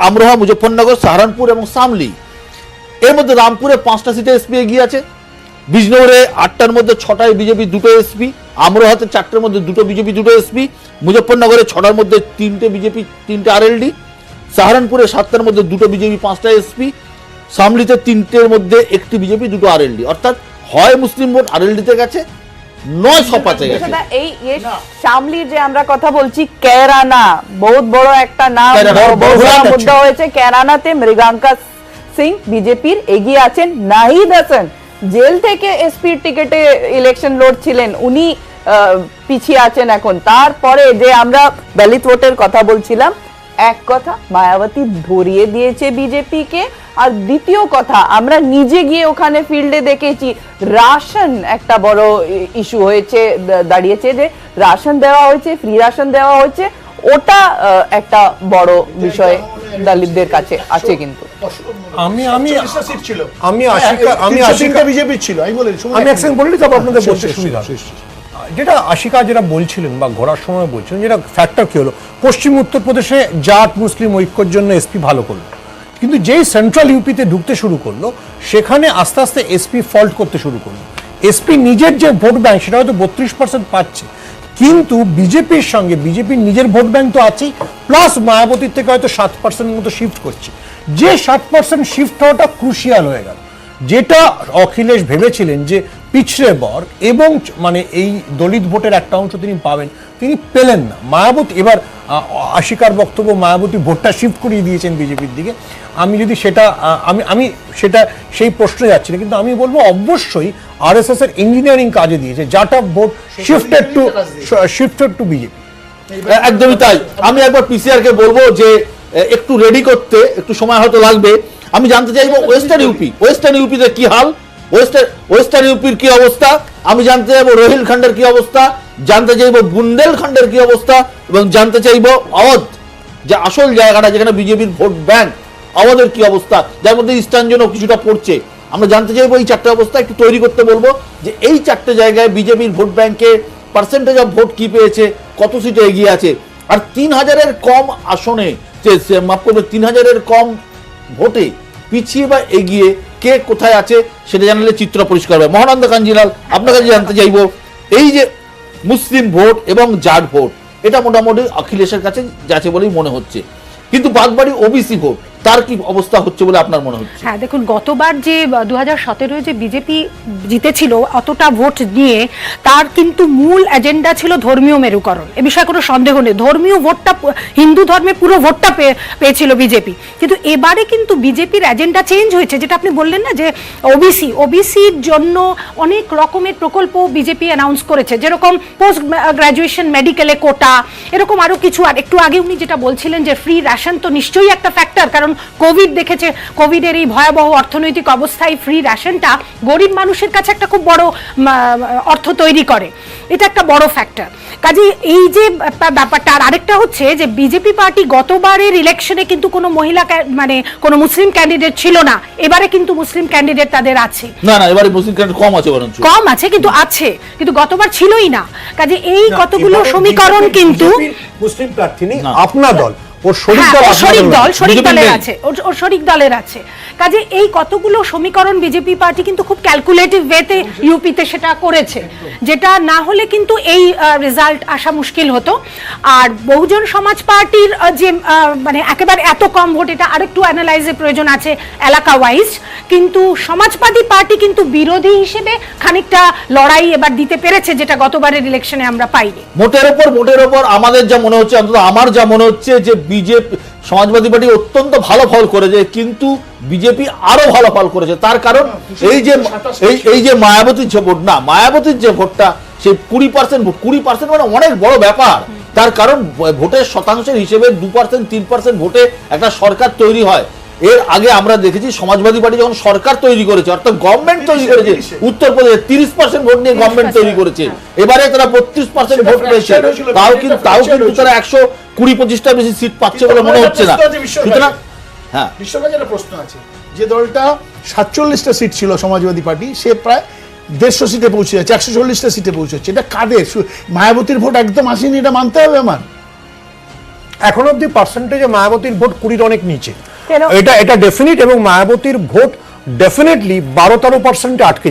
আমরোহা, মুজফ্ফরনগর, সাহারানপুর এবং শামলি। এর মধ্যে রামপুরে 5টা সিটে এসপি এগিয়ে আছে, বিজনৌরে 8টার মধ্যে 6টায় বিজেপি 2টো এসপি, আমরোহাতে 4টের মধ্যে 2টো বিজেপি 2টো এসপি, মুজফ্ফরনগরে 6টার মধ্যে 3টে বিজেপি 3টে আরএলডি, সাহারানপুরে 7টার মধ্যে 2টো বিজেপি 5টা এসপি, শামলিতে 3টের মধ্যে 1টি বিজেপি 2টো আরএলডি। অর্থাৎ হয় মুসলিম ভোট আরএলডিতে গেছে, নয় সপাতে গেছে। এই শামলির যে আমরা কথা বলছি, কেরানা বহুত বড় একটা নাম, মুদ্রা হয়েছে। কেরানাতে মৃগাঙ্কা সিং বিজেপির এগিয়ে আছেন। নাহিদ হাসান জেল থেকে এসপির টিকেটে ইলেকশন লড়ছিলেন, উনি পিছিয়ে আছেন এখন। তারপরে যে আমরা দলিত ভোটের কথা বলছিলাম, এক কথা মায়াবতী ধরিয়ে দিয়েছে বিজেপিকে, আর দ্বিতীয় কথা আমরা নিজে গিয়ে ওখানে ফিল্ডে দেখেছি, রাশন একটা বড় ইস্যু হয়েছে, দাঁড়িয়েছে যে রাশন দেওয়া হয়েছে, ফ্রি রাশন দেওয়া হয়েছে, ওটা একটা বড় বিষয় দলিতদের কাছে আছে। কিন্তু আমি যেটা আশিকা যেটা বলছিলেন বা ঘোরার সময় বলছিলেন, যেটা ফ্যাক্টর কি হলো, পশ্চিম উত্তরপ্রদেশে জাট মুসলিম ঐক্যর জন্য এসপি ভালো করলো, কিন্তু যেই সেন্ট্রাল ইউপিতে ঢুকতে শুরু করলো সেখানে আস্তে আস্তে এসপি ফল্ট করতে শুরু করলো। এসপি নিজের যে ভোট ব্যাংক সেটা হয়তো 32% পাচ্ছে, কিন্তু বিজেপির সঙ্গে বিজেপির নিজের ভোট ব্যাংক তো আছেই, প্লাস মায়াবতীর থেকে হয়তো 7% মতো শিফট করছে। যে 7% শিফট হওয়াটা ক্রুশিয়াল হয়ে গেল, যেটা অখিলেশ ভেবেছিলেন যে পিছড়ে বর এবং মানে এই দলিত ভোটের একটা অংশ তিনি পাবেন, তিনি পেলেন না। মায়াবতী এবার আশিকার বক্তব্য, মায়াবতী ভোটটা শিফট করিয়ে দিয়েছেন বিজেপির দিকে। আমি যদি সেটা আমি সেটা সেই প্রশ্নে যাচ্ছি না, কিন্তু আমি বলবো অবশ্যই আরএসএস এর ইঞ্জিনিয়ারিং কাজে দিয়েছে, যাটা ভোট শিফটেড টু বিজেপি। একদমই তাই। আমি একবার পিসিআর কে বলবো যে একটু রেডি করতে একটু সময় হয়তো লাগবে। আমি জানতে চাইবো ওয়েস্টার্ন ইউপিতে কি হাল, ওয়েস্টার্ন ইউপির কি অবস্থা, আমি জানতে চাইবো রোহিলখণ্ডের কি অবস্থা, জানতে চাইবো বুন্দেলখণ্ডের কি অবস্থা, এবং জানতে চাইবো অওধ, যে আসল জায়গাটা যেখানে বিজেপির ভোট ব্যাংক, অওধের কি অবস্থা, যার মধ্যে ইস্টার্ন জোনও কিছুটা পড়ছে। আমরা জানতে চাইবো এই 4টে অবস্থা একটু তৈরি করতে বলবো, যে এই 4টে জায়গায় বিজেপির ভোট ব্যাংকে পার্সেন্টেজ অফ ভোট কি পেয়েছে, কত সিটে এগিয়ে আছে, আর 3000-এর কম আসনে, মাফ করবে 3000-এর কম ভোটে পিছিয়ে বা এগিয়ে কে কোথায় আছে, সেটা জানলে চিত্র পরিষ্কার হবে। মহানন্দ কাঞ্জিলাল, আপনার কাছে জানতে চাইবো, এই যে মুসলিম ভোট এবং জাট ভোট, এটা মোটামুটি অখিলেশের কাছে যাচ্ছে বলেই মনে হচ্ছে, কিন্তু বাদবাড়ি ওবিসি ভোট তার কি অবস্থা হচ্ছে বলে আপনার মনে হচ্ছে? হ্যাঁ, দেখুন, গতবার যে 2017 যে বিজেপি জিতেছিল অতটা ভোট নিয়ে, তার কিন্তু মূল এজেন্ডা ছিল ধর্মীয় মেরুকরণ। এ বিষয়ে কোনো সন্দেহ নেই, ধর্মীয় ভোটটা, হিন্দু ধর্মে পুরো ভোটটা পেয়েছিল বিজেপি। কিন্তু এবারে কিন্তু বিজেপির এজেন্ডা চেঞ্জ হয়েছে, যেটা আপনি বললেন না, যে ওবিসির জন্য অনেক রকমের প্রকল্প বিজেপি অ্যানাউন্স করেছে, যেরকম পোস্ট গ্রাজুয়েশন মেডিকেলে কোটা, এরকম আরো কিছু। আর একটু আগে উনি যেটা বলছিলেন যে ফ্রি রেশন তো নিশ্চয়ই একটা ফ্যাক্টর, কারণ কোভিড দেখেছে, কোভিডের এই ভয়াবহ অর্থনৈতিক অবস্থায় ফ্রি রেশনটা গরিব মানুষের কাছে একটা খুব বড় অর্থ তৈরি করে, এটা একটা বড় ফ্যাক্টর। কাজে এই যে ব্যাপারটা, আর আরেকটা হচ্ছে যে বিজেপি পার্টি গতবারের ইলেকশনে কিন্তু কোনো মহিলা মানে কোনো মুসলিম ক্যান্ডিডেট ছিল না, এবারে কিন্তু মুসলিম ক্যান্ডিডেট তাদের আছে। না, এবারে মুসলিম ক্যান্ডিডেট কম আছে, কিন্তু গতবার ছিলই না। কাজে এই কতগুলো সমীকরণ কিন্তু মুসলিম প্রার্থী নেই, আপনার দল শরিক দলের আছে। কাজে এই কতগুলো সমীকরণ বিজেপি পার্টি কিন্তু খুব ক্যালকুলেটিভ ওয়েতে ইউপিতে সেটা করেছে, যেটা না হলে কিন্তু এই রেজাল্ট আসা মুশকিল হতো। আর বহুজন সমাজ পার্টির যে মানে একেবারে এত কম ভোট, এটা আরেকটু অ্যানালাইজের প্রয়োজন আছে এলাকা ওয়াইজ, কিন্তু সমাজবাদী পার্টি কিন্তু বিরোধী হিসেবে খানিকটা লড়াই এবার দিতে পেরেছে, যেটা গতবারের ইলেকশনে আমরা পাইনি। মোটের ওপর আমাদের যা মনে হচ্ছে, অন্তত আমার যা মনে হচ্ছে, যে বিজেপি সমাজবাদী পার্টি অত্যন্ত ভালো ফল করেছে, কিন্তু বিজেপি আরো ভালো ফল করেছে। তার কারণ এই যে মায়াবতীর যে ভোট, না মায়াবতীর যে ভোটটা, সেই 20% মানে অনেক বড় ব্যাপার। তার কারণ ভোটের শতাংশের হিসেবে 2% 3% ভোটে একটা সরকার তৈরি হয়। এর আগে আমরা দেখেছি সমাজবাদী পার্টি যখন সরকার তৈরি করেছে, অর্থাৎ গভর্নমেন্ট তৈরি করেছে, উত্তরপ্রদেশে 30% ভোট নিয়ে গভর্নমেন্ট তৈরি করেছে, এবারে তারা 32% ভোট পেয়েছে, তাও কিন্তু তারা 120-25টা বেশি সিট পাচ্ছে বলে মনে হচ্ছে না। সুতরাং হ্যাঁ, বিশ্বকাপের একটা প্রশ্ন আছে, যে দলটা 47টা সিট ছিল সমাজবাদী পার্টি, সে প্রায় 150 সিটে পৌঁছে যাচ্ছে, 140টা সিটে পৌঁছচ্ছে। এটা কাদের? মায়াবতীর ভোট একদম আসেনি, এটা মানতে হবে আমার। এখন অব্দি পার্সেন্টেজে মায়াবতীর ভোট 20-র অনেক নিচে। কেন? এটা ডেফিনিট, এবং মায়াবতীর ভোট ডেফিনেটলি 12-13% আটকে যাবে।